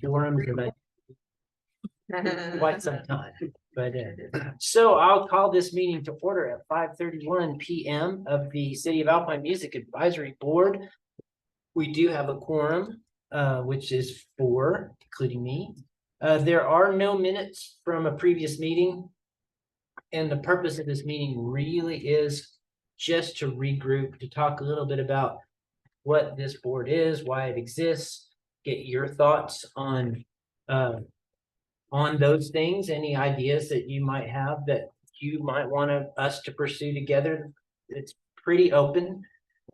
quorums that quite some time. But so I'll call this meeting to order at 5:31 p.m. of the City of Alpine Music Advisory Board. We do have a quorum, which is 4, including me. There are no minutes from a previous meeting. And the purpose of this meeting really is just to regroup, to talk a little bit about what this board is, why it exists, get your thoughts on those things, any ideas that you might have that you might want us to pursue together. It's pretty open.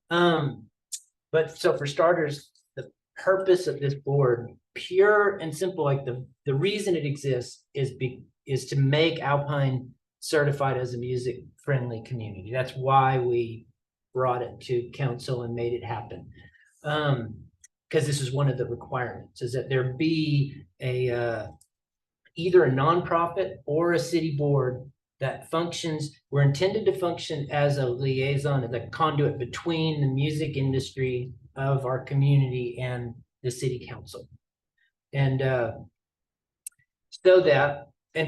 But so for starters, the purpose of this board, pure and simple, like the reason it exists is to make Alpine certified as a music-friendly community. That's why we brought it to council and made it happen. Because this is one of the requirements, is that there be either a nonprofit or a city board that functions. We're intended to function as a liaison, as a conduit between the music industry of our community and the city council. And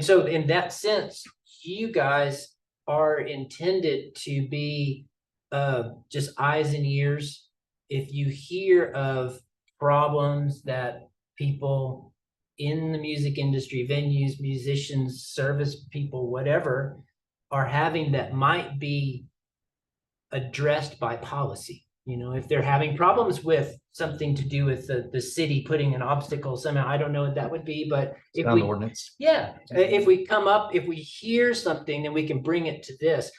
so in that sense, you guys are intended to be just eyes and ears. If you hear of problems that people in the music industry, venues, musicians, service people, whatever, are having that might be addressed by policy. You know, if they're having problems with something to do with the city putting an obstacle somehow, I don't know what that would be, but if we, ordinance. Yeah, if we hear something, then we can bring it to this.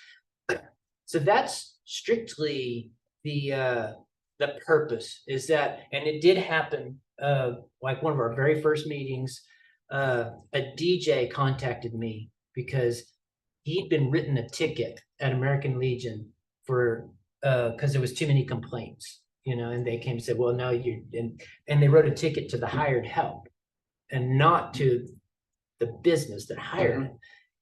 So that's strictly the purpose, is that, and it did happen, like one of our very first meetings, a DJ contacted me because he'd been written a ticket at American Legion for because there was too many complaints, you know, and they came and said, well, no, and they wrote a ticket to the hired help and not to the business that hired him.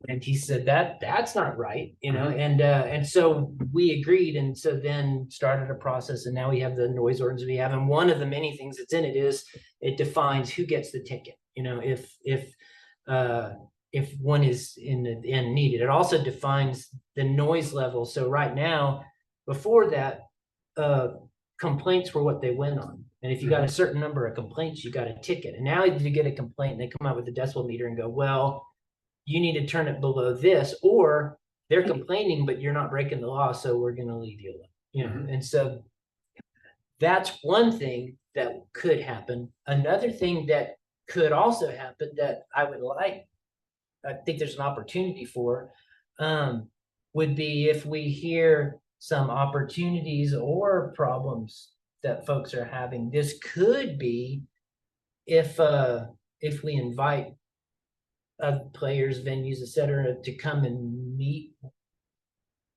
And he said that's not right, you know, and so we agreed, and so then started a process, and now we have the noise ordinance we have, and one of the many things that's in it is it defines who gets the ticket, you know, if one is in needed. It also defines the noise level. So right now, before that, complaints were what they went on. And if you got a certain number of complaints, you got a ticket. And now you get a complaint, and they come out with the decibel meter and go, well, you need to turn it below this, or they're complaining, but you're not breaking the law, so we're going to leave you alone. You know, and so that's one thing that could happen. Another thing that could also happen that I think there's an opportunity for, would be if we hear some opportunities or problems that folks are having. This could be if we invite players, venues, etc., to come and meet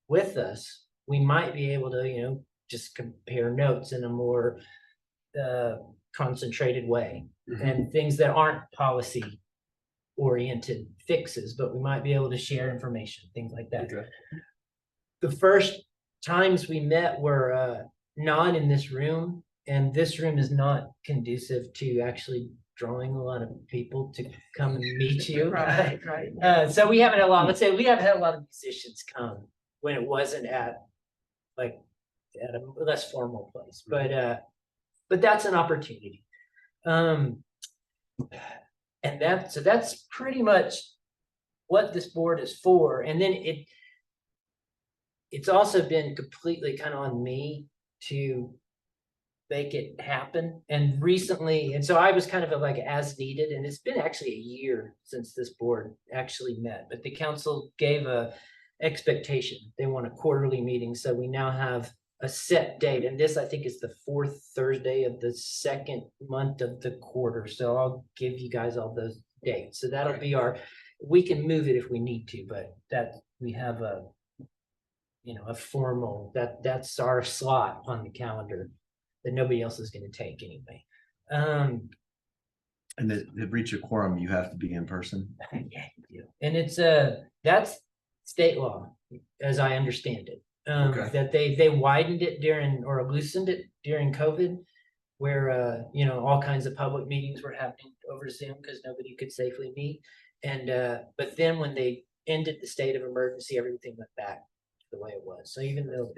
with us, we might be able to, you know, just compare notes in a more concentrated way, and things that aren't policy oriented fixes, but we might be able to share information, things like that. Okay. The first times we met were not in this room, and this room is not conducive to actually drawing a lot of people to come and meet you. Right. So we haven't had a lot, let's say we haven't had a lot of musicians come when it wasn't at a less formal place, but that's an opportunity. And that's pretty much what this board is for. And then it's also been completely kind of on me to make it happen. And recently, and so I was kind of like as needed, and it's been actually a year since this board actually met, but the council gave a expectation. They want a quarterly meeting. So we now have a set date, and this I think is the 4th Thursday of the 2nd month of the quarter. So I'll give you guys all those dates. So that'll be we can move it if we need to, but that we have a formal, that's our slot on the calendar that nobody else is going to take anyway. And to reach a quorum, you have to be in person. Yeah, you do. And it's that's state law, as I understand it. Okay. That they widened it or loosened it during COVID, where, you know, all kinds of public meetings were happening over Zoom because nobody could safely meet. And, but then when they ended the state of emergency, everything went back to the way it was. So even though,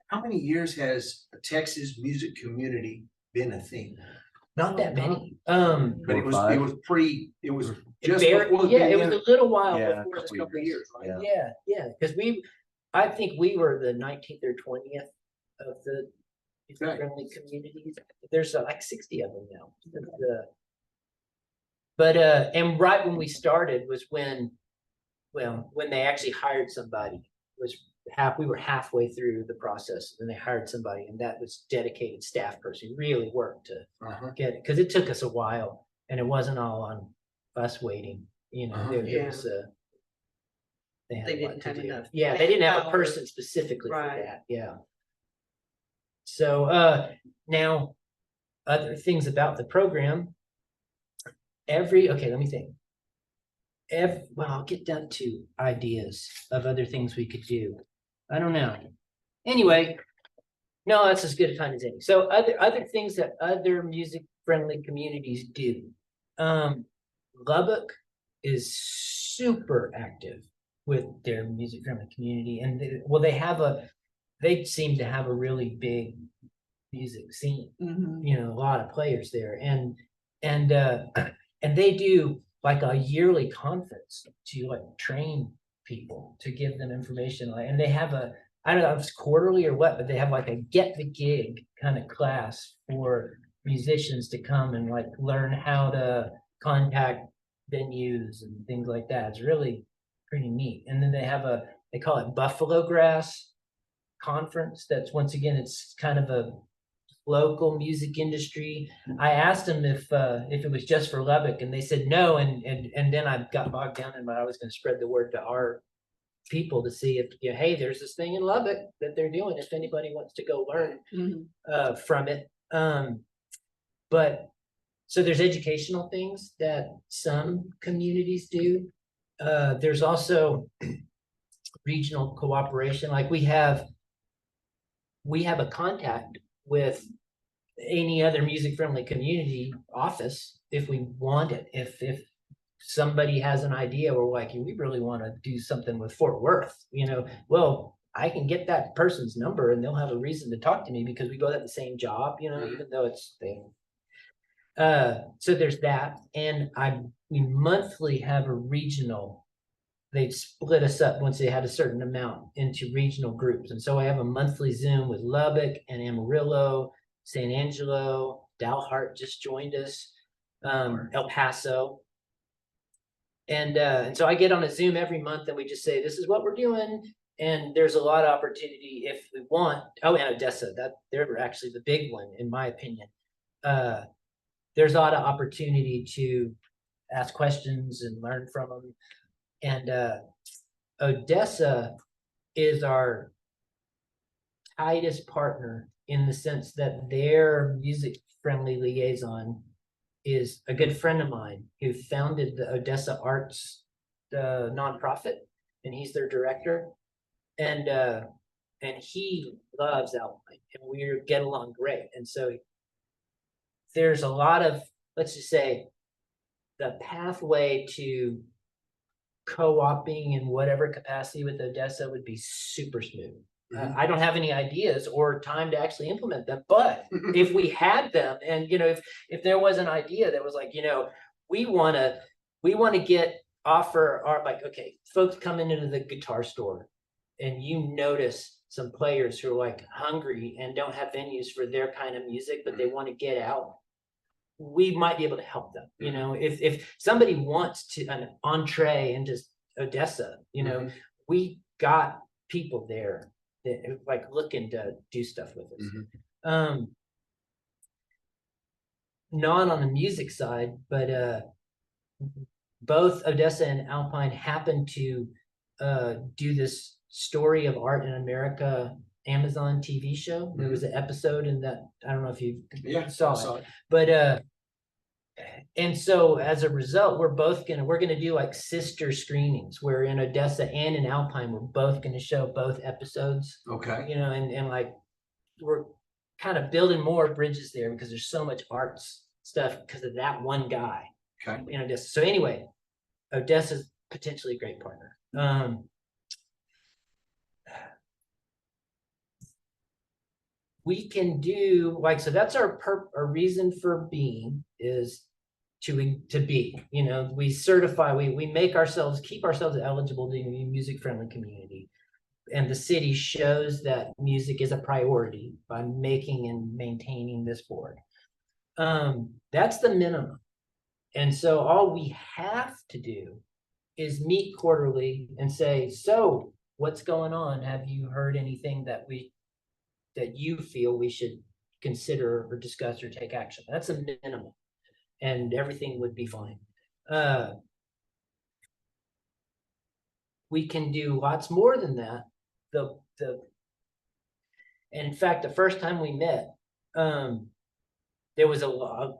How many years has a Texas music community been a thing? not that many, But it was, 4 or 5. it was just very, before the yeah, it was pandemic. a little while Yeah, before Just the a couple of COVID. years, right? Yeah. Yeah, because I think we were the 19th or 20th of the Okay. friendly communities. There's like 60 of them now. But and right when we started was when, well, when they actually hired somebody, was we were halfway through the process and they hired somebody, and that was dedicated staff person who really worked to Uh-huh. get it, because it took us a while and it wasn't all on us waiting, you know, there Yeah. was they had They a lot didn't to have do. enough Yeah, they didn't have a manpower. person specifically for Right. that, yeah. So now other things about the program. Okay, let me think. Well, I'll get down to ideas of other things we could do. I don't know. Anyway, no, that's as good a time as any. So other things that other music friendly communities do. Lubbock is super active with their music friendly community, and they seem to have a really big music scene. Mhm. You know, a lot of players there, and and they do like a yearly conference to like train people, to give them information, like, and they have I don't know if it's quarterly or what, but they have like a get the gig kind of class for musicians to come and like learn how to contact venues and things like that. It's really pretty neat. And then they call it Buffalo Grass Conference. That's, once again, it's kind of a local music industry. I asked them if it was just for Lubbock, and they said no. And then I got bogged down in what I was going to spread the word to our people to see if, you know, hey, there's this thing in Lubbock that they're doing, if anybody wants to go learn Mhm. from it. But so there's educational things that some communities do. There's also regional cooperation. Like we have a contact with any other music friendly community office if we want it. If somebody has an idea, we're like, we really want to do something with Fort Worth, you know, well, I can get that person's number and they'll have a reason to talk to me because we both have the same job, you know, even though it's thing. So there's that. And we monthly have a regional. They'd split us up once they had a certain amount into regional groups. And so I have a monthly Zoom with Lubbock and Amarillo, San Angelo, Dalhart just joined us, El Paso. And so I get on a Zoom every month and we just say, this is what we're doing. And there's a lot of opportunity if we want. Oh, and Odessa, they're actually the big one, in my opinion. There's a lot of opportunity to ask questions and learn from them. And Odessa is our tightest partner in the sense that their music friendly liaison is a good friend of mine who founded the Odessa Arts, the nonprofit, and he's their director. And he loves Alpine, and we get along great. And so there's a lot of, let's just say, the pathway to co-oping in whatever capacity with Odessa would be super smooth. I don't have any ideas or time to actually implement them, but if we had them, and you know, if there was an idea that was like, you know, we want to offer our, like, okay, folks coming into the guitar store and you notice some players who are like hungry and don't have venues for their kind of music, but they want to get out, we might be able to help them. You know, if somebody wants to an entree into Odessa, you know, we got people there that like looking to do stuff with us. Not on the music side, but both Odessa and Alpine happen to do this Story of Art in America Amazon TV show. There was an episode in that, I don't know if you saw it, but and so as a result, we're gonna do like sister screenings where in Odessa and in Alpine, we're both gonna show both episodes. Okay. You know, and like kind of building more bridges there because there's so much arts stuff because of that one guy Okay. in Odessa. So anyway, Odessa's potentially a great partner. We can do like, so that's our reason for being is to be, you know, we certify, we make ourselves, keep ourselves eligible to be a music friendly community. And the city shows that music is a priority by making and maintaining this board. That's the minimum. And so all we have to do is meet quarterly and say, so what's going on? Have you heard anything that you feel we should consider or discuss or take action? That's a minimum, and everything would be fine. We can do lots more than that. In fact, the first time we met, there was a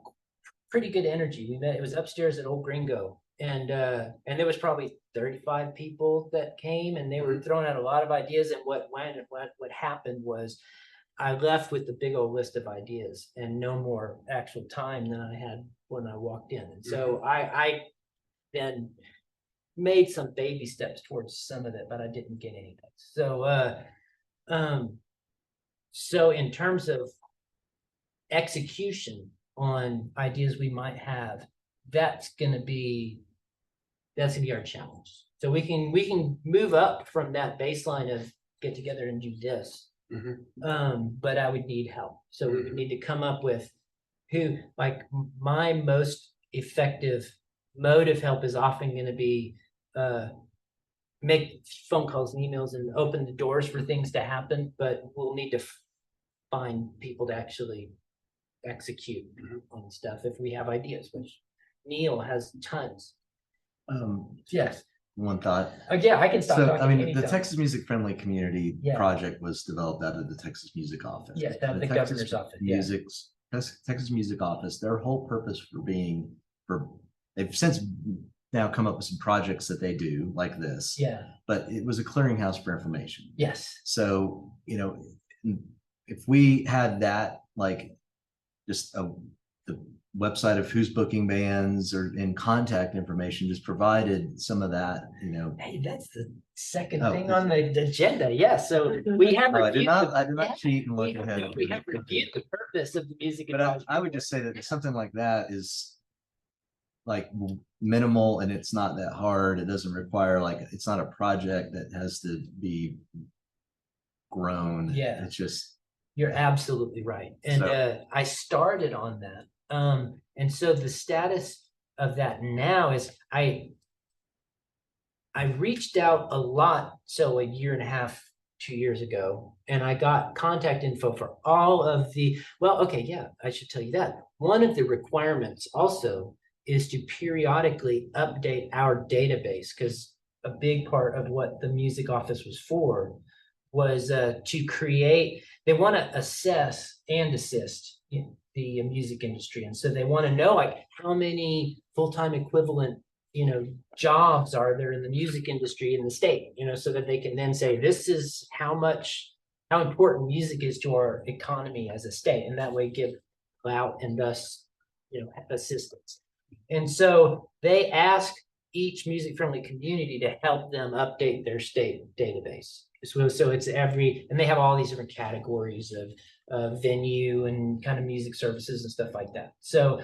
pretty good energy. We met, it was upstairs at Old Gringo, and there was probably 35 people that came, and they were throwing out a lot of ideas. And what happened was I left with the big old list of ideas and no more actual time than I had when I walked in. And so I then made some baby steps towards some of it, but I didn't get anything. So in terms of execution on ideas we might have, that's gonna be our challenge. So we can move up from that baseline of get together and do this. But I would need help. So we would need to come up with who, like, my most effective mode of help is often going to be make phone calls and emails and open the doors for things to happen, but we'll need to find people to actually execute on stuff if we have ideas, which Neil has tons. Yes. One thought. Yeah, I can stop So, talking I mean, anytime. the Texas Music Friendly Community Yeah. project was developed out of the Texas Music Office. Yes, out of the Texas governor's office. Yeah. Texas Music Office, their whole purpose they've since now come up with some projects that they do like this. Yeah. But it was a clearinghouse for information. Yes. So, you know, if we had that, like just the website of who's booking bands or in contact information, just provided some of that, you know. Hey, that's the second Oh, thing on the agenda. Yeah, so we have I did reviewed not cheat and look ahead. we have reviewed the purpose of the music. But I would just say that something like that is like minimal and it's not that hard. It doesn't require, like, it's not a project that has to be grown. Yeah. It's just. You're absolutely right. And I started on that. And so the status of that now is I reached out a lot. So a year and a half, 2 years ago, and I got contact info for all of I should tell you that. One of the requirements also is to periodically update our database, because a big part of what the music office was for was to create, they want to assess and assist the music industry. And so they want to know, like, how many full-time equivalent, jobs are there in the music industry in the state, so that they can then say, this is how important music is to our economy as a state. And that way give clout and thus, assistance. And so they ask each music-friendly community to help them update their state database. So it's and they have all these different categories of venue and kind of music services and stuff like that. So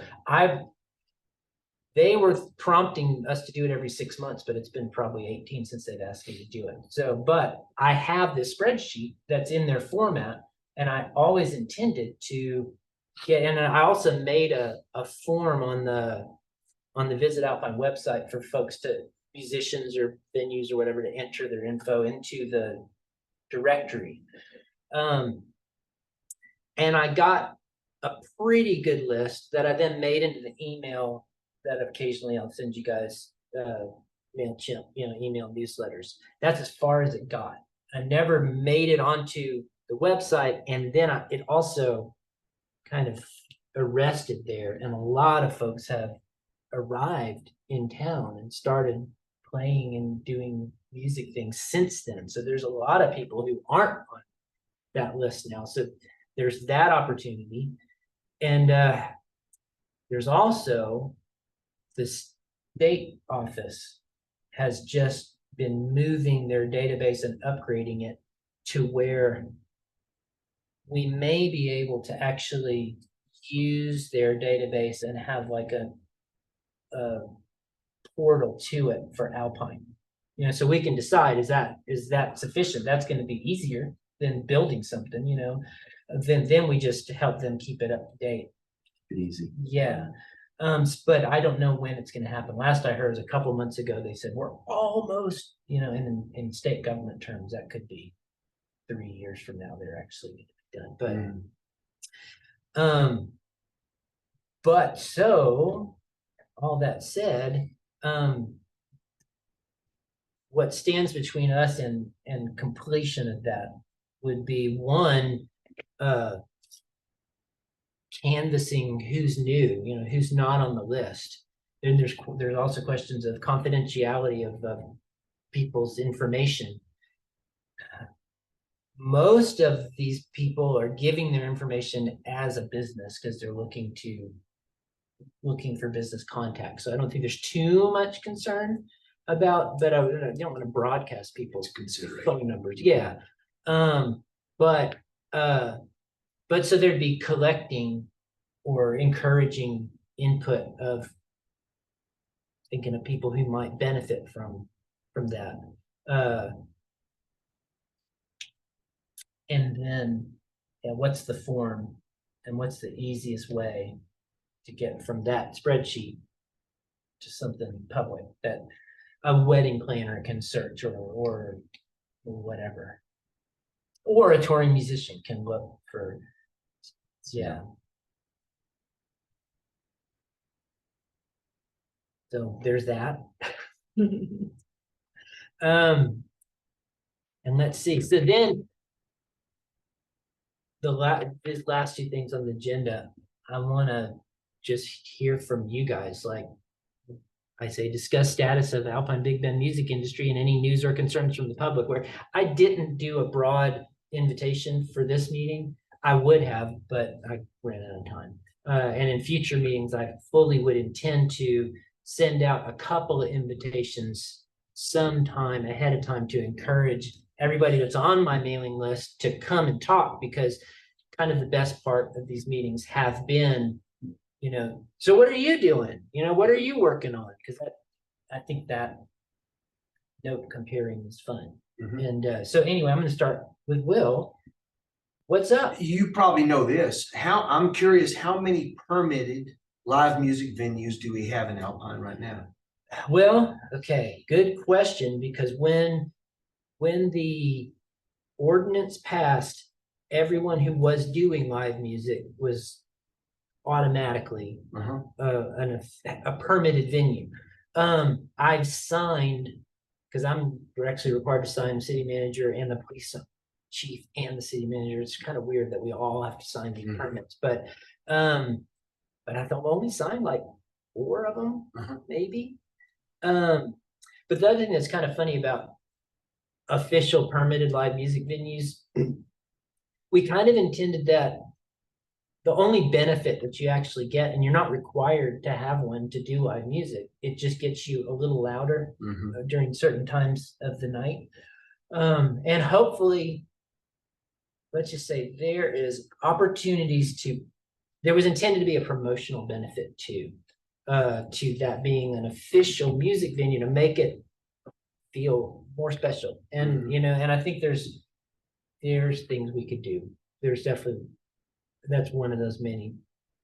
they were prompting us to do it every 6 months, but it's been probably 18 since they've asked me to do it. So, but I have this spreadsheet that's in their format, and I always intended to and I also made a form on the Visit Alpine website for folks musicians or venues or whatever, to enter their info into the directory. And I got a pretty good list that I then made into the email that occasionally I'll send you guys MailChimp, email newsletters. That's as far as it got. I never made it onto the website, and then it also kind of arrested there, and a lot of folks have arrived in town and started playing and doing music things since then. So there's a lot of people who aren't on that list now. So there's that opportunity. And there's also the state office has just been moving their database and upgrading it to where we may be able to actually use their database and have like a portal to it for Alpine. You know, so we can decide, is that sufficient? That's going to be easier than building something, you know. Then we just help them keep it up to date. Easy. Yeah. But I don't know when it's going to happen. Last I heard was a couple months ago, they said we're almost, you know, in state government terms, that could be 3 years from now, they're actually done. But so all that said, what stands between us and completion of that would be one, canvassing who's new, you know, who's not on the list. Then there's also questions of confidentiality of people's information. Most of these people are giving their information as a business because they're looking for business contacts. So I don't think there's too much concern about, but I don't want to broadcast people's phone numbers. Yeah. But so there'd be collecting or encouraging input of thinking of people who might benefit from that. And then, yeah, what's the form and what's the easiest way to get from that spreadsheet to something public that a wedding planner can search or whatever, or a touring musician can look for. Yeah. So there's that. And let's see. So then these last two things on the agenda, I want to just hear from you guys. Like I say, discuss status of Alpine Big Band music industry and any news or concerns from the public. Where I didn't do a broad invitation for this meeting. I would have, but I ran out of time. And in future meetings, I fully would intend to send out a couple of invitations sometime ahead of time to encourage everybody that's on my mailing list to come and talk, because kind of the best part of these meetings have been, you know, so what are you doing? You know, what are you working on? Because I think that note comparing is fun. And so anyway, I'm going to start with Will. What's up? You probably know this. I'm curious, how many permitted live music venues do we have in Alpine right now? Well, okay, good question, because when the ordinance passed, everyone who was doing live music was automatically a permitted venue. I've signed, because I'm actually required to sign the city manager and the police chief and the city manager. It's kind of weird that we all have to sign these permits, but I thought we'll only sign like 4 of them, maybe. But the other thing that's kind of funny about official permitted live music venues, we kind of intended that the only benefit that you actually get, and you're not required to have one to do live music, it just gets you a little louder during certain times of the night. And hopefully, let's just say there is opportunities there was intended to be a promotional benefit to that being an official music venue to make it feel more special. And, you know, and I think there's things we could do. There's definitely, that's one of those many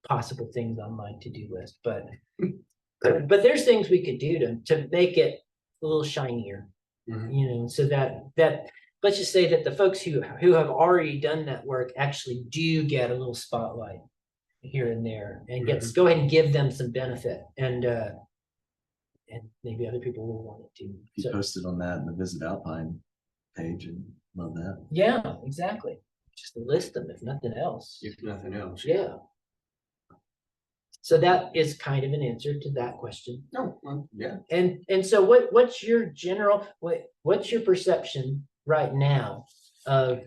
possible things on my to-do list, but there's things we could do to make it a little shinier, you know, so that let's just say that the folks who have already done that work actually do get a little spotlight here and there, and go ahead and give them some benefit, and maybe other people will want it too. You posted on that in the Visit Alpine page, and love that. Yeah, exactly. Just to list them, if nothing else. If nothing else. Yeah. So that is kind of an answer to that question. No, well, yeah. And so what's your what's your perception right now of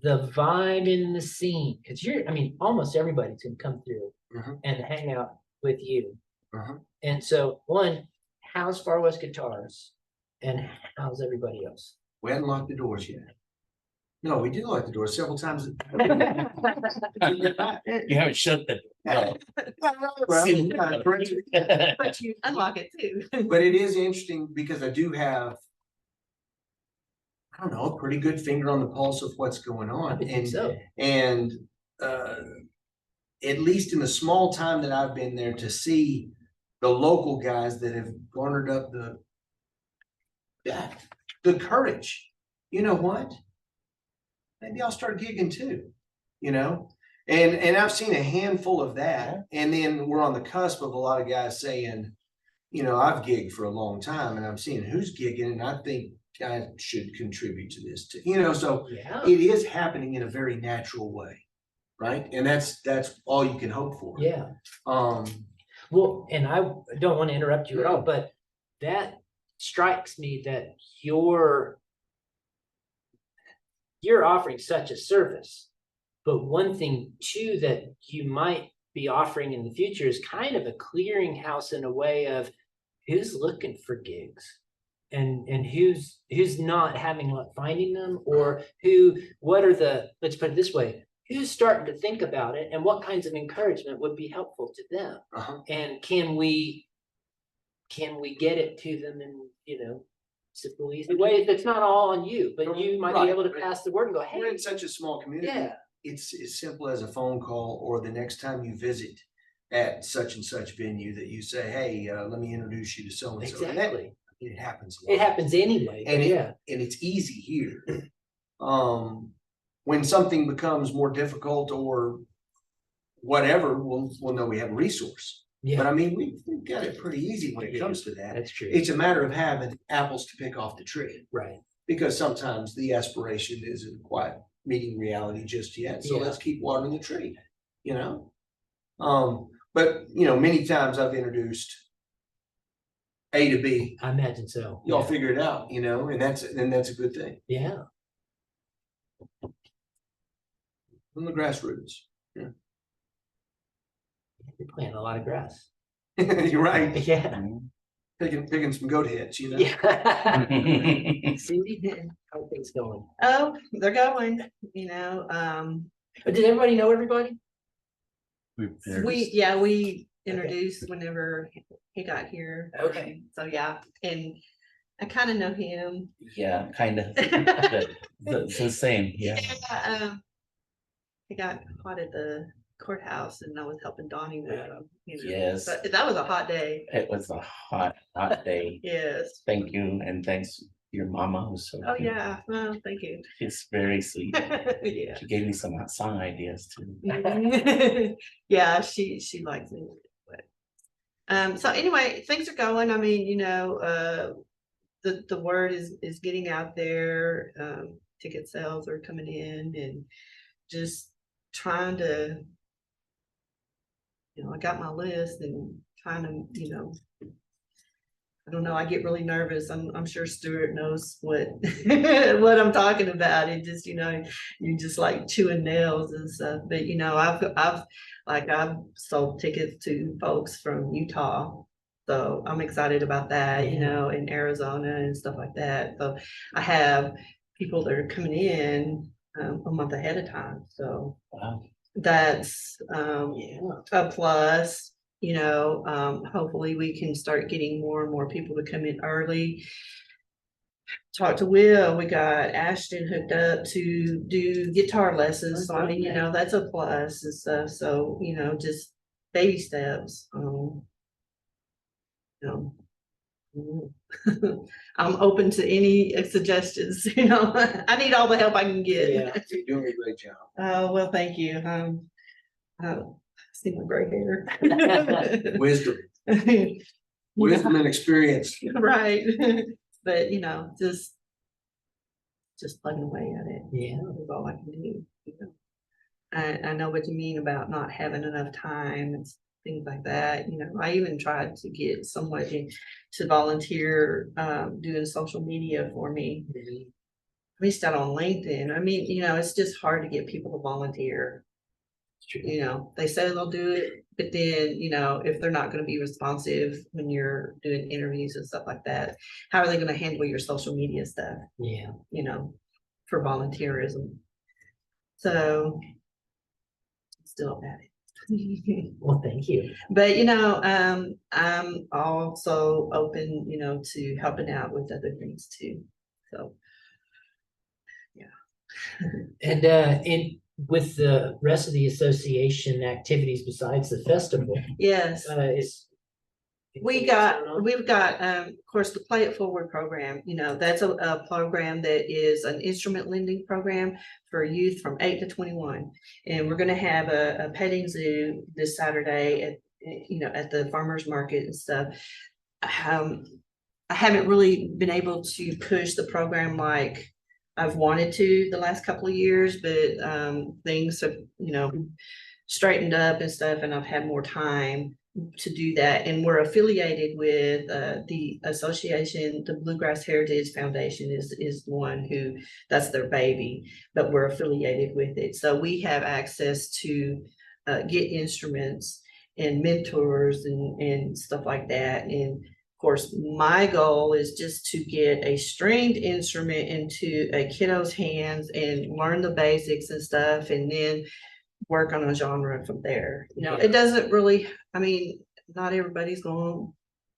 the vibe in the scene, because I mean, almost everybody's gonna come through Mhm. and hang out with you. Uh-huh. And so, one, how's Far West Guitars, and how's everybody else? We hadn't locked the doors yet. No, we did lock the doors several times. You haven't shut the. But you unlock it too. But it is interesting because I do have, I don't know, a pretty good finger on the pulse of what's going I on. would think so. And at least in the small time that I've been there, to see the local guys that have garnered up the courage, you know what? Maybe I'll start gigging too, you know? And I've seen a handful of that. And then we're on the cusp of a lot of guys saying, you know, I've gigged for a long time and I'm seeing who's gigging, and I think I should contribute to this too, you know, so Yeah, it is happening in a very natural way, right? And that's all you can hope for. yeah. Um, Well, and I don't want to interrupt you at all, but that strikes me that you're offering such a service. But one thing too that you might be offering in the future is kind of a clearinghouse in a way of who's looking for gigs and who's not having luck finding them, or what are the, let's put it this way, who's starting to think about it and what kinds of encouragement would be helpful to them. uh-huh. And can we get it to them in, you know, simple, easy way that's not all on you, but you might be Right, able to right. pass the word and go, We're hey, in such a small community. yeah, It's as simple as a phone call, or the next time you visit at such and such venue that you say, hey, let me introduce you to so and so. exactly. It happens. a It lot. happens anyway, And but yeah, and it's easy here. When something becomes more difficult or whatever, we'll know we have a resource. But yeah, I mean, we've got it pretty easy when it comes to that. that's true. It's a matter of having apples to pick off the tree, Right, because sometimes the aspiration isn't quite meeting reality just yet. So Yeah. let's keep watering the tree, you know? But you know, many times I've introduced A to B. I imagine so. Y'all Yeah. figure it out, you know, and that's a good thing Yeah, from the grassroots. you're planting a lot of grass. You're right. Yeah, Picking some goat heads, you know? yeah. Cindy, how are things going? Oh, they're going, you know, But did everybody know everybody? we introduced whenever he got here. Okay. So yeah, and I kind of know him. Yeah, kind of. The same, yeah. He got caught at the courthouse and I was helping Donnie with him. You know. Yes. But that was a hot day. It was a hot day. Yes. Thank you, and thanks to your mama who's so. Oh, cute. yeah. Well, thank you. She's very sweet. Yeah. She gave me some song ideas too. Yeah, she likes it. But, so anyway, things are going. I mean, you know, the word is getting out there. Ticket sales are coming in, and just trying to, you know, I got my list and trying to, you know, I don't know, I get really nervous. I'm sure Stuart knows what what I'm talking about. It just, you know, you just like chewing nails and stuff. But you know, I've sold tickets to folks from Utah. So I'm excited about that, you know, in Arizona and stuff like that. So I have people that are coming in a month ahead of time. So Wow. that's Yeah. a plus. You know, hopefully we can start getting more and more people to come in early. Talk to Will, we got Ashton hooked up to do guitar lessons, so I mean, you know, that's a plus and stuff, so, you know, just baby steps, you know. I'm open to any suggestions, you know, I need all the help I can get. Yeah. You're doing a great job. Oh, well, thank you, see my gray hair. Wisdom and experience. Right, but you know, just plugging away at it. Yeah. Is all I can do. You know. I know what you mean about not having enough time and things like that. You know, I even tried to get somebody to volunteer doing social media for me. reached out on LinkedIn. I mean, you know, it's just hard to get people to volunteer. You know, they say they'll do it, but then, you know, if they're not gonna be responsive when you're doing interviews and stuff like that, how are they gonna handle your social media stuff, Yeah, you know, for volunteerism? So still at it. well, thank you. But, you know, I'm also open, you know, to helping out with other things too. So, And with the rest of the association activities besides the festival, yes. is. We've got, of course, the Play It Forward program, you know, that's a program that is an instrument lending program for youth from 8 to 21. And we're gonna have a petting zoo this Saturday at, you know, at the farmer's market and stuff. I haven't really been able to push the program like I've wanted to the last couple of years, but things have, you know, straightened up and stuff, and I've had more time to do that. And we're affiliated with the association, the Bluegrass Heritage Foundation is one who, that's their baby, but we're affiliated with it. So we have access to get instruments and mentors and stuff like that. And of course, my goal is just to get a stringed instrument into a kiddo's hands and learn the basics and stuff, and then work on a genre from there. You know, it doesn't really, I mean, not everybody's going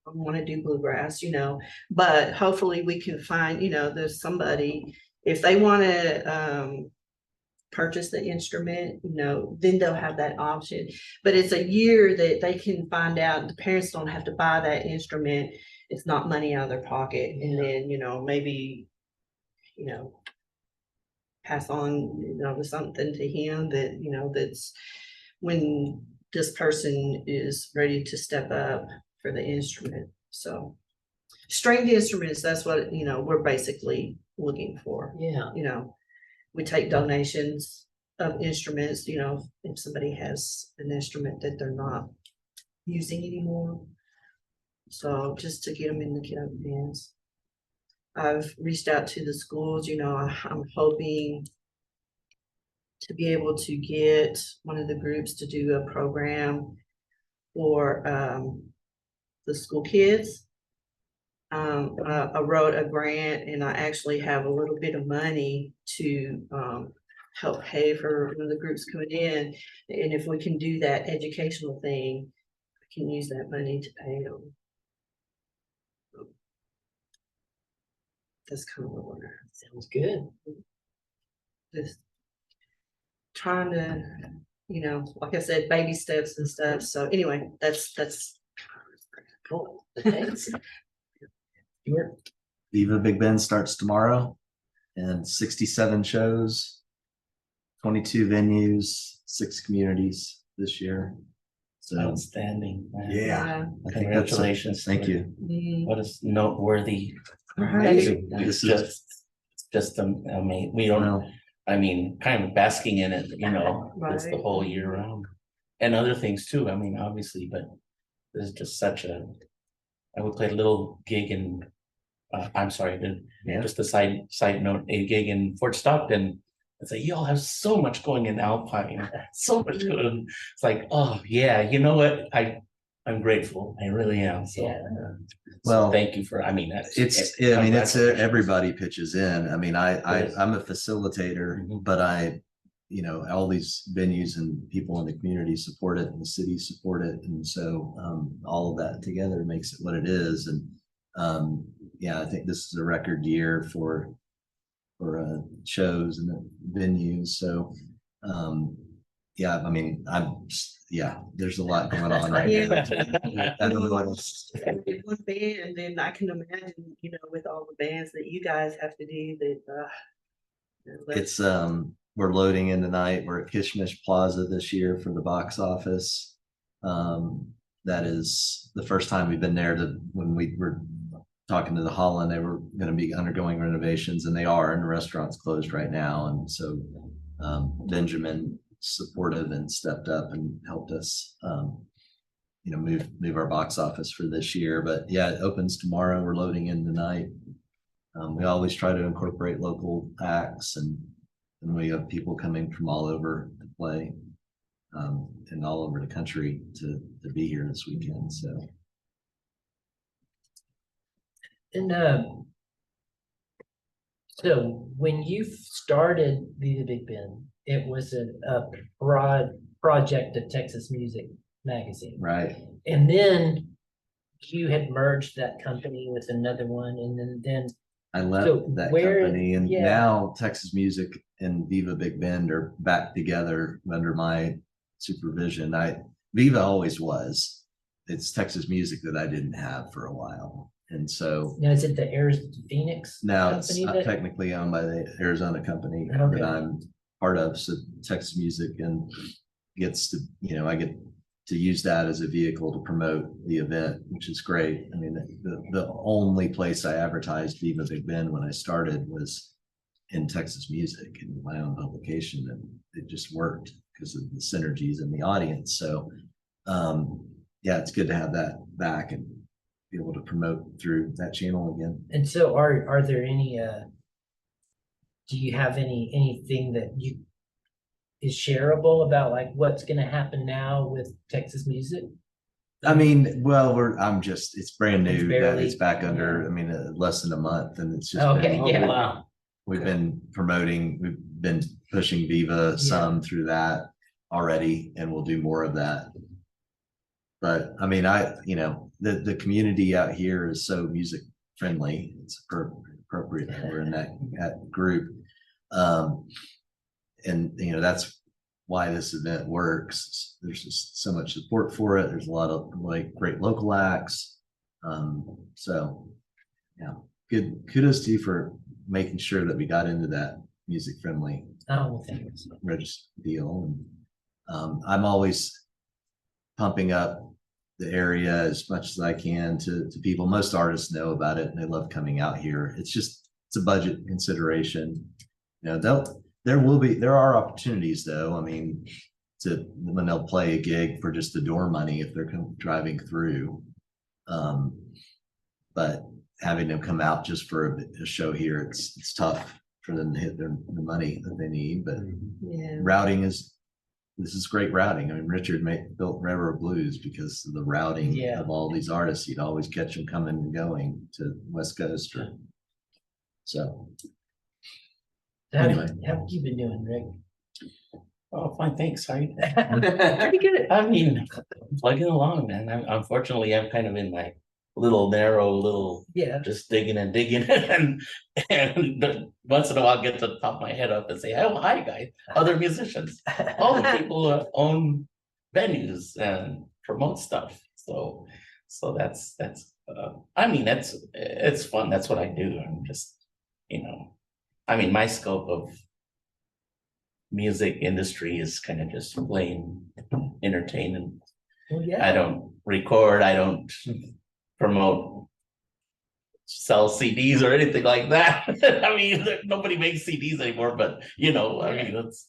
to want to do bluegrass, you know, but hopefully we can find, you know, there's somebody, if they want to purchase the instrument, you know, then they'll have that option. But it's a year that they can find out, the parents don't have to buy that instrument. It's not money out of their pocket. And then, you know, maybe, you know, pass on, you know, something to him that, you know, that's when this person is ready to step up for the instrument. So stringed instruments, that's what, you know, we're basically looking for. Yeah, You know, we take donations of instruments, you know, if somebody has an instrument that they're not using anymore. So just to get them in the kiddo hands. I've reached out to the schools, you know, I'm hoping to be able to get one of the groups to do a program for the school kids. I wrote a grant, and I actually have a little bit of money to help pay for one of the groups coming in. And if we can do that educational thing, I can use that money to pay them. That's kind of what we're sounds good. just trying to, you know, like I said, baby steps and stuff. So anyway, that's Cool. Thanks. Stuart? Viva Big Bend starts tomorrow, and 67 shows, 22 venues, 6 communities this year. So Outstanding. man. Yeah. I think that's Congratulations. Thank you. What is noteworthy. Amazing. It's This is- just, I mean, we don't, Well, I mean, kind of basking in it, you know, it's the Right. whole year round. And other things too, I mean, obviously, but there's just such a, I would play a little gig in, I'm sorry, Yeah. just a side note, a gig in Fort Stockton. It's like, y'all have so much going in Alpine, so much good. It's like, oh, yeah, you know what? I'm grateful. I really am. So, Well, thank you for, I mean, that's. it's everybody pitches in. I mean, It is. I'm a facilitator, Mhm. but you know, all these venues and people in the community support it, and the city support it. And so, all of that together makes it what it is. And, yeah, I think this is a record year for shows and venues. So, yeah, I mean, there's a lot going on right now. I don't know what else. One band, and I can imagine, you know, with all the bands that you guys have to do that. You know, that's- It's we're loading in tonight. We're at Kishmish Plaza this year for the box office. That is the first time we've been there when we were talking to the Holland, they were going to be undergoing renovations, and they are, and the restaurant's closed right now. And so Benjamin supportive and stepped up and helped us you know, move our box office for this year. But yeah, it opens tomorrow. We're loading in tonight. We always try to incorporate local acts and we have people coming from all over to play. And all over the country to be here this weekend, so. And so when you started the Big Ben, it was a broad project of Texas Music Magazine. Right, And then you had merged that company with another one, and then I left So that where- company and yeah. now Texas Music and Viva Big Bend are back together under my supervision. Viva always was. It's Texas Music that I didn't have for a while. And so now is it the Arizona Phoenix now it's company that? technically owned by the Arizona company Okay. that I'm part of. So Texas Music and gets to, I get to use that as a vehicle to promote the event, which is great. I mean, the only place I advertised Viva Big Bend when I started was in Texas Music in my own publication, and it just worked because of the synergies in the audience. So, yeah, it's good to have that back and be able to promote through that channel again. And so are there any do you have anything that you is shareable about like what's gonna happen now with Texas Music? I mean, well, it's brand It's new that barely- it's back under, yeah. I mean, less than a month and it's just. Okay, been- yeah. Wow. We've been promoting, we've been pushing Viva some through that already, and we'll do more of that. But I mean, the community out here is so music friendly. It's appropriate that we're in that group. And that's why this event works. There's just so much support for it. There's a lot of like great local acts. So yeah, good kudos to you for making sure that we got into that music friendly Oh, thanks. register deal. And I'm always pumping up the area as much as I can to people. Most artists know about it and they love coming out here. It's a budget consideration. There are opportunities though. I mean, when they'll play a gig for just the door money if they're driving through. But having them come out just for a show here, it's tough for them to hit the money that they need. But Yeah. routing this is great routing. I mean, Richard built Railroad Blues because of the routing Yeah. of all these artists. You'd always catch them coming and going to West Coast. So Anyway. How have you been doing, Rick? Oh, fine, thanks. Pretty good. I mean, plugging along, man. Unfortunately, I'm kind of in my narrow Yeah. just digging and digging and once in a while get to pop my head up and say, oh, hi guys, other musicians, all the people who own venues and promote stuff. So that's I mean, it's fun. That's what I do. I'm just, I mean, my scope of music industry is kind of just plain entertaining. Well, yeah. I don't record, I don't promote, sell CDs or anything like that. I mean, nobody makes CDs anymore, but I mean, it's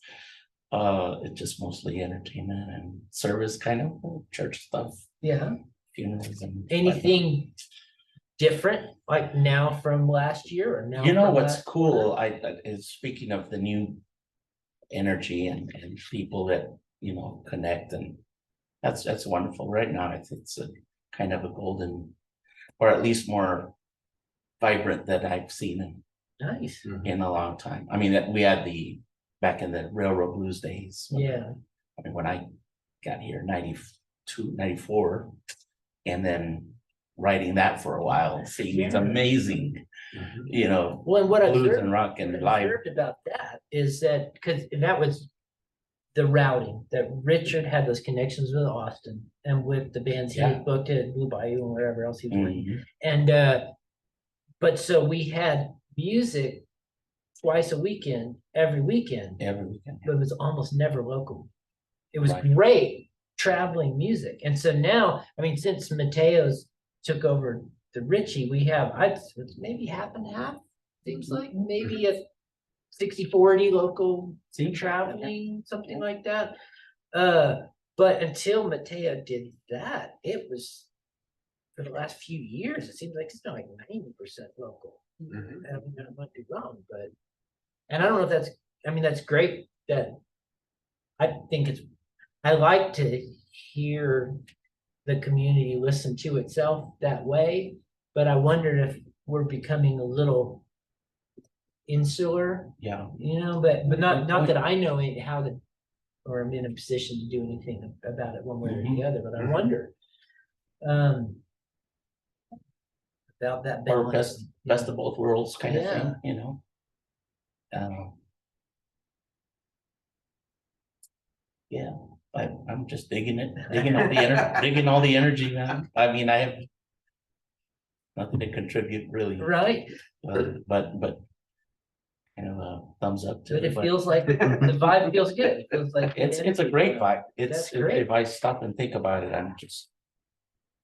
just mostly entertainment and service kind of church stuff, Yeah. funerals and Anything different like now from last year or now? from what's last cool, quarter? is speaking of the new energy and people that, connect, and that's wonderful. Right now, it's a kind of a golden, or at least more vibrant that I've seen Nice. in a long time. I mean, we had back in the Railroad Blues days. Yeah. I mean, when I got here, 92, 94, and then writing that for a while, seeing these amazing, Well, and what I blues observed, and rock and what I live. observed about that is that because that was the routing that Richard had those connections with Austin and with the bands he Yeah. had booked at Blue Bayou and wherever else he was working. Mhm. And but so we had music twice a weekend, every weekend, Every weekend. but it was almost never local. It was Right. great traveling music. And so now, I mean, since Mateo's took over the Richie, we have it's maybe half and half, seems like maybe a 60-40 local traveling, something like that. But until Mateo did that, it was for the last few years, it seems like it's been like 90% local. Mhm. I mean, I might be wrong, but, and I don't know if that's, I mean, that's great that I think it's, I like to hear the community listen to itself that way, but I wonder if we're becoming a little insular, Yeah, but not that I know how to, or I'm in a position to do anything about it one way or the other, but I Mhm. wonder. About that or balance. best of both worlds kind of thing, Yeah. Yeah, I'm just digging it, digging all the energy, digging all the energy, man. I mean, I have nothing to contribute really, Right, but kind of a thumbs up to but it, it but feels like the vibe feels good. It feels like. the it's a energy great feels- vibe. It's, That's great. if I stop and think about it, I'm just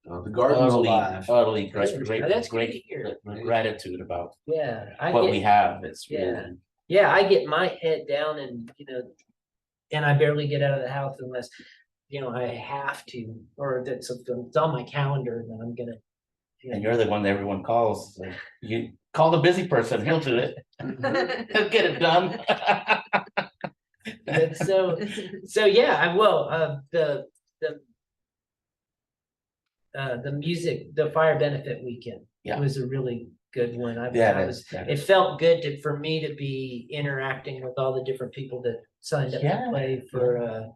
The garden's utterly, alive. utterly Good. great, That's great, good to hear. great gratitude about Yeah, what we have. It's yeah. really, Yeah, I get my head down and, and I barely get out of the house unless, I have to, or that's, it's on my calendar and I'm gonna. and you're the one that everyone calls. Like, you call the busy person, he'll do it. He'll get it done. But so yeah, I will, the music, the fire benefit weekend. Yeah. Was a really good one. Yeah, I it was, is, that it is. felt good for me to be interacting with all the different people that signed up Yeah, to play for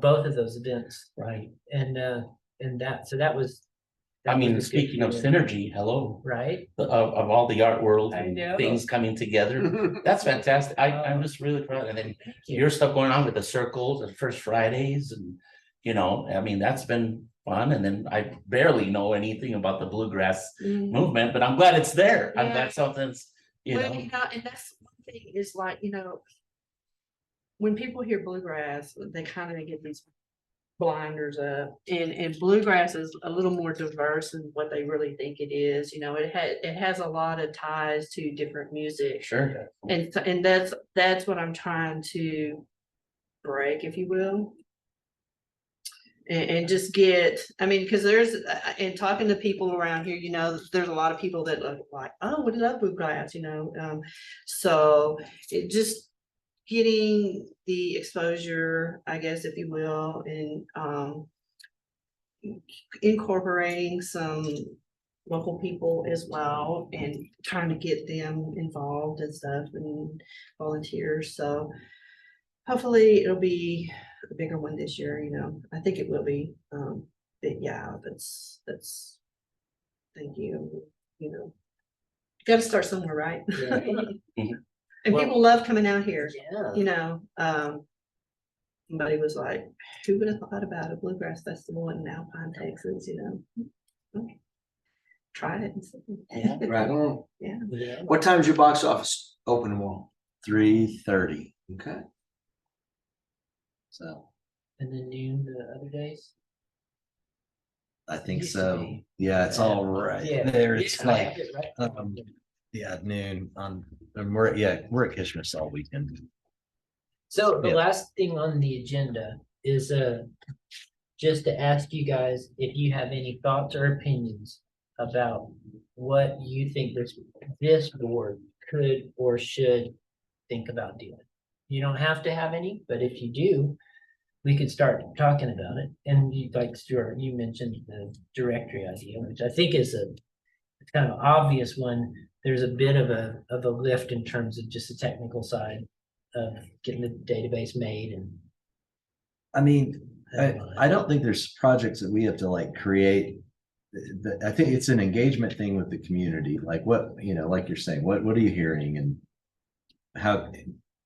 both of those events. Right. And so that was. I that was a mean, good speaking of feeling. synergy, hello, Right? of all the art world I and know. things coming together. That's fantastic. I'm just really proud. And then Thank you. your stuff going on with the circles and First Fridays and, I mean, that's been fun. And then I barely know anything about the bluegrass Mhm. movement, but I'm glad it's there. I'm Yeah. glad something's, Well, and that's one thing is like, when people hear bluegrass, they kind of get these blinders up, and bluegrass is a little more diverse than what they really think it is. It has a lot of ties to different music, Sure. and that's what I'm trying to break, if you will. And just get, I mean, because there's, and talking to people around here, there's a lot of people that look like, oh, we love bluegrass, so it just getting the exposure, I guess, if you will, and incorporating some local people as well and trying to get them involved and stuff and volunteers. So hopefully it'll be a bigger one this year, I think it will be. But yeah, that's thank you, Got to start somewhere, right? Yeah. And Well- people love coming out here, Yeah. Somebody was like, who would have thought about a bluegrass festival in Alpine, Texas, Try it. Yeah. Right on. Yeah. What time's your box office open tomorrow? 3:30. Okay. So And then noon the other days. I think Used to so. be. Yeah, it's all right Yeah. there. It's I have like, it right. yeah, noon on, and we're at Kishmas all weekend. So the Yeah. last thing on the agenda is just to ask you guys if you have any thoughts or opinions about what you think this board could or should think about doing. You don't have to have any, but if you do, we could start talking about it. And Stuart, you mentioned the directory idea, which I think is it's kind of obvious one. There's a bit of a lift in terms of just the technical side of getting the database made and. I mean, I don't think there's projects that we have to like create. I think it's an engagement thing with the community, like what, like you're saying, what are you hearing and how,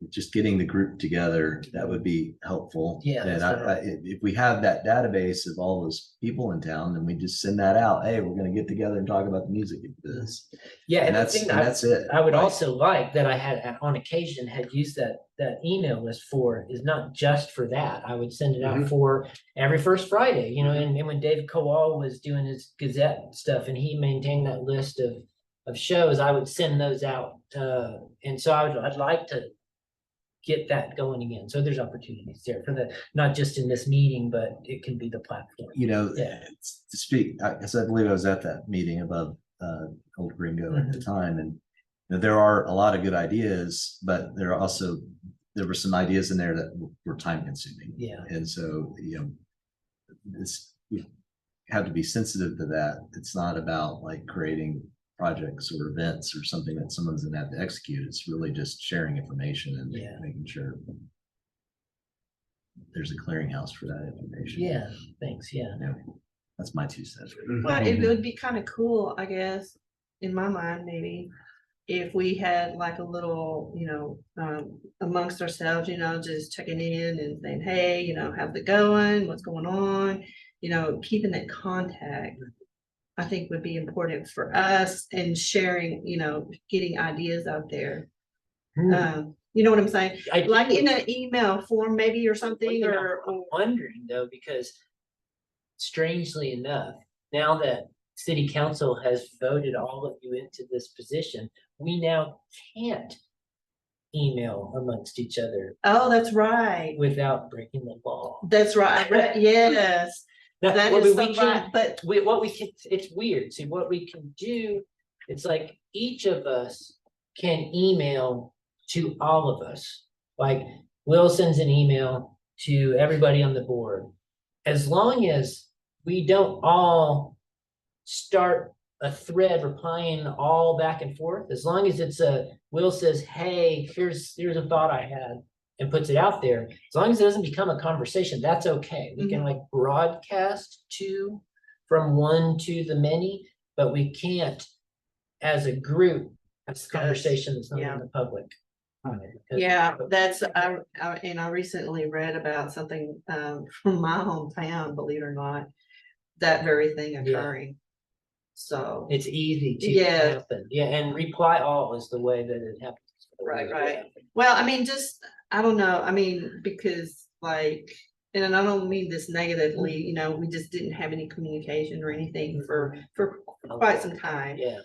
just getting the group together, that would be helpful. Yeah, And that's if we have that database of all those people in town, then we just send that out. Hey, we're gonna get together and talk about the music of this. Yeah, And the that's, thing and that that's it. I would Like, also like that I had on occasion had used that email list for is not just for that. I would send it out Mhm. for every first Friday, and when David Kowal was doing his Gazette stuff and he maintained that list of shows, I would send those out. And so I'd like to get that going again. So there's opportunities there for the, not just in this meeting, but it can be the platform. You know, Yeah. to speak, I guess I believe I was at that meeting above Old Gringo at the time, and you know, there are a lot of good ideas, but there were some ideas in there that were time consuming. Yeah. And so, you know, we have to be sensitive to that. It's not about like creating projects or events or something that someone's gonna have to execute. It's really just sharing information and Yeah. making sure there's a clearinghouse for that information. Yeah, thanks, yeah. Yeah. That's my 2 cents. Well, it would be kind of cool, I guess, in my mind, maybe, if we had like a little, amongst ourselves, just checking in and saying, hey, how's it going? What's going on? Keeping that contact, I think would be important for us, and sharing, getting ideas out there. You know what I'm saying? I Like do. in an email form maybe or something, You know, or, I'm wondering though, because strangely enough, now that city council has voted all of you into this position, we now can't email amongst each other oh, that's right. without breaking the law. That's right. Yes. That what is we so can- right, but what we can, it's weird. See, what we can do, it's like each of us can email to all of us. Like Will sends an email to everybody on the board. As long as we don't all start a thread replying all back and forth, as long as it's Will says, hey, here's a thought I had, and puts it out there, as long as it doesn't become a conversation, that's okay. We can like broadcast from one to the many, but we can't as a group have this conversation that's not yeah. in the public. Because- yeah, that's, and I recently read about something, from my hometown, believe it or not, that very thing occurring. So, It's easy to Yeah. happen. Yeah, and reply all is the way that it happens. Right. Well, I mean, just, I don't know, I mean, because like, and I don't mean this negatively, we just didn't have any communication or anything for quite some time. Yeah.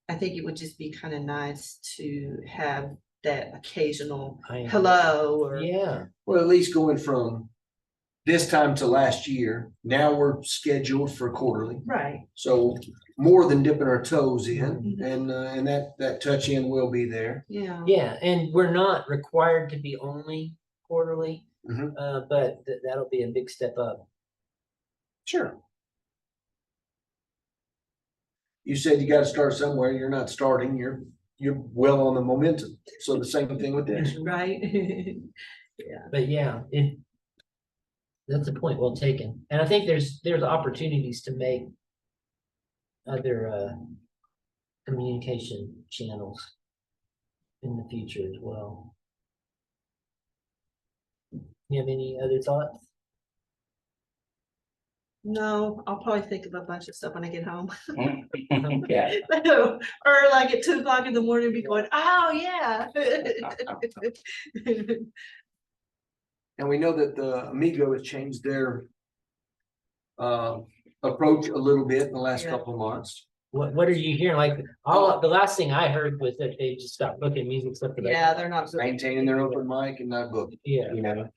I think it would just be kind of nice to have that occasional I- hello or. Yeah, Well, at least going from this time to last year, now we're scheduled for quarterly. Right. So more than dipping our toes in, Mhm. and that touch in will be there. Yeah. yeah, and we're not required to be only quarterly, Mhm. but that'll be a big step up. Sure. You said you gotta start somewhere. You're not starting. You're well on the momentum. So the same thing with this. Right. But yeah, that's a point well taken. And I think there's opportunities to make other communication channels in the future as well. You have any other thoughts? No, I'll probably think of a bunch of stuff when I get home. Yeah. Or like at 2 o'clock in the morning, be going, oh, yeah. And we know that the Amigo has changed their approach a little bit in the last Yeah. couple of months. What are you hearing? Like the last thing I heard was that they just stopped booking music stuff. Yeah, they're not. Maintaining their open mic and not booking, Yeah, you know?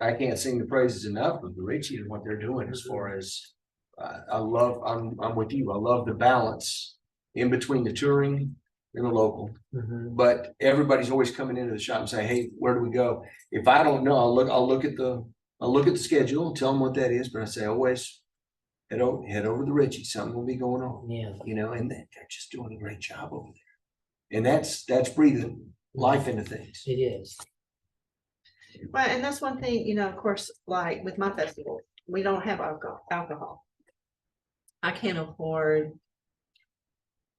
I can't sing the praises enough of the Richie and what they're doing as far as, I'm with you. I love the balance in between the touring and the local. mhm, But everybody's always coming into the shop and say, hey, where do we go? If I don't know, I'll look at the schedule and tell them what that is, but I say always head over to Richie, something will be going on, yeah, and they're just doing a great job over there. And that's breathing life into things. it is. Well, and that's one thing, of course, like with my festival, we don't have alcohol. I can't afford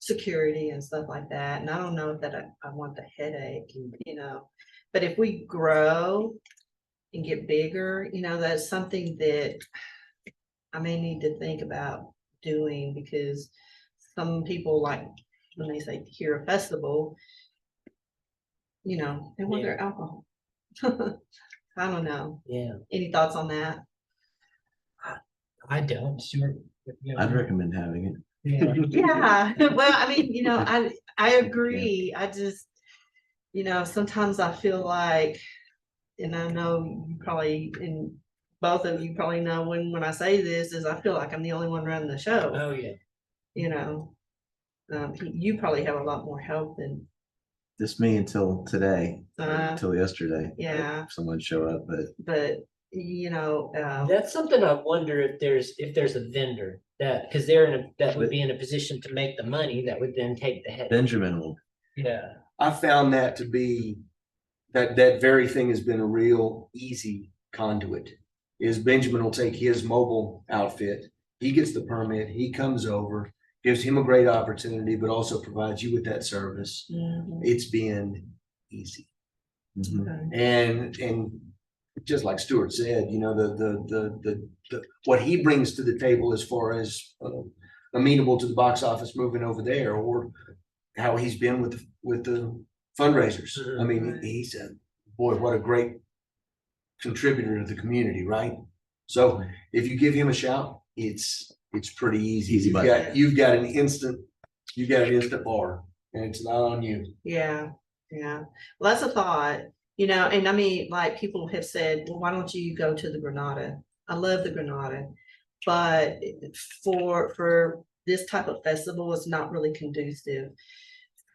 security and stuff like that. And I don't know that I want the headache, but if we grow and get bigger, that's something that I may need to think about doing, because some people, like when they say hear a festival, they want their alcohol. I don't know. Yeah, Any thoughts on that? I don't. Sure. I'd recommend having it. Yeah. Yeah, well, I mean, I agree. I just, you know, sometimes I feel like, and I know you probably, and both of you probably know when I say this, is I feel like I'm the only one running the show, Oh, yeah. you know. You probably have a lot more help than, Just me until today, or Uh, until yesterday. yeah. If someone show up, but, you know, That's something I wonder if there's a vendor that, because that would be in a position to make the money, that would then take the head. Benjamin will, Yeah. I found that to be, that very thing has been a real easy conduit. Is Benjamin will take his mobile outfit, he gets the permit, he comes over, gives him a great opportunity, but also provides you with that service. mhm, It's been easy. Mhm. okay. And just like Stuart said, you know, what he brings to the table as far as amenable to the box office moving over there, or how he's been with the fundraisers. I mean, he said, boy, what a great contributor to the community, right? So if you give him a shout, it's pretty easy. Easy button. You've got an instant bar, and it's not on you. Yeah, yeah. Well, that's a thought, you know, and I mean, like, people have said, well, why don't you go to the Granada? I love the Granada, but for this type of festival, it's not really conducive.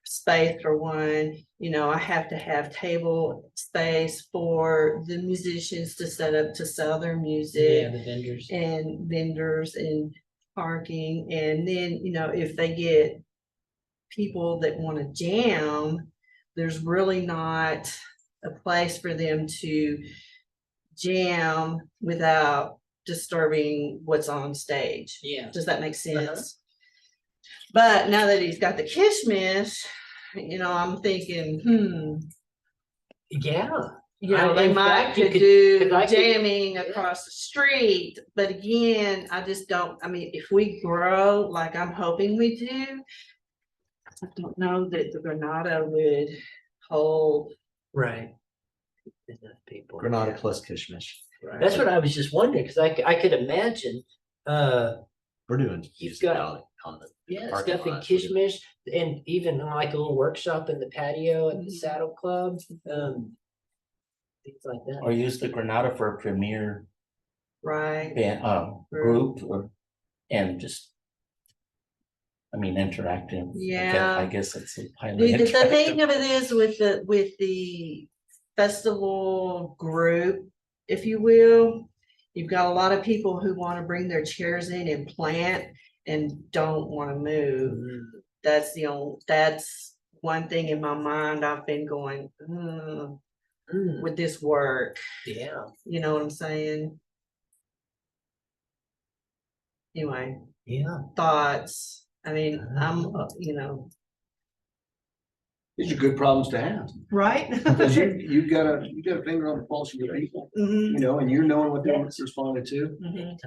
Space for one, you know, I have to have table space for the musicians to set up to sell their music. Yeah, the vendors. And vendors and parking, and then, you know, if they get people that want to jam, there's really not a place for them to jam without disturbing what's on stage. Yeah. Does that make sense? But now that he's got the Kishmish, you know, I'm thinking, Yeah. you know, I- they in might fact, you could could- do 'cause I could- jamming yeah. across the street, but again, I just don't, I mean, if we grow like I'm hoping we do, I don't know that the Granada would hold. Right. Enough people. Granada plus Kishmish. That's what I was just wondering, because I could imagine, We're doing. You've got- out on the yeah, parking stuff in lot. Kishmish, and even like a little workshop in the patio at the Mhm. Saddle Club, things like that. Or use the Granada for a premiere Right, band, group, or, and just. I mean, interactive. I guess- Yeah. I guess it's a highly the thing interactive. of it is with the festival group, if you will, you've got a lot of people who want to bring their chairs in and plant and don't want to move. That's one thing in my mind I've been going, would this work? Yeah, You know what I'm saying? Anyway, yeah. thoughts. I mean, I'm, you know. These are good problems to have, Right? because you've got a finger on the pulse of your people, Mhm, you know, and you're knowing what they're responding to. mhm.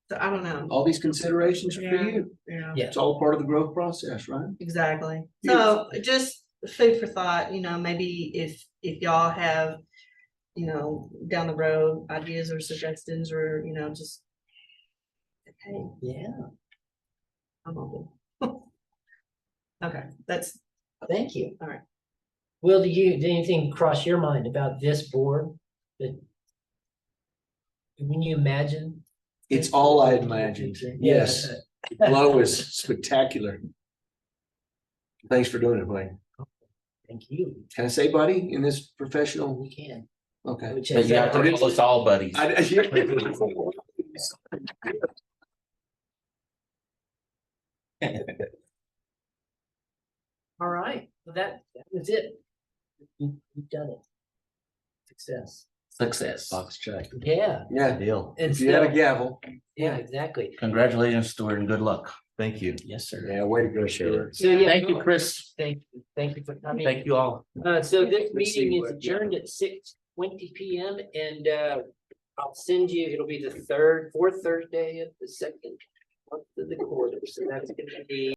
So I don't know. All these considerations are for you. Yeah. Yeah. It's all part of the growth process, right? Exactly. So just food for thought, you know, maybe if y'all have, you know, down the road ideas or suggestions, or, you know, just. Hey, Yeah, I'm open. Okay, that's, thank you. All right. Will, did anything cross your mind about this board? That when you imagine? It's all I imagined. Yeah. Yes. Glow is spectacular. Thanks for doing it, Wayne. Thank you. Can I say buddy in this professional? We can. Okay. Which But is- you have to call us all buddies. All right, well, that was it. You've done it. Success. Success. Box check. Yeah, Yeah, Deal. and if you had a still, gavel. yeah, exactly. Congratulations, Stuart, and good luck. Thank you. Yes, sir. Yeah, way to go, Stuart. So, yeah. Thank you, Chris. Thank you for coming. Thank you all. So this Let's see meeting is what- adjourned at 6:20 PM, and I'll send you, it'll be the fourth Thursday of the second month of the quarter, so that's gonna be.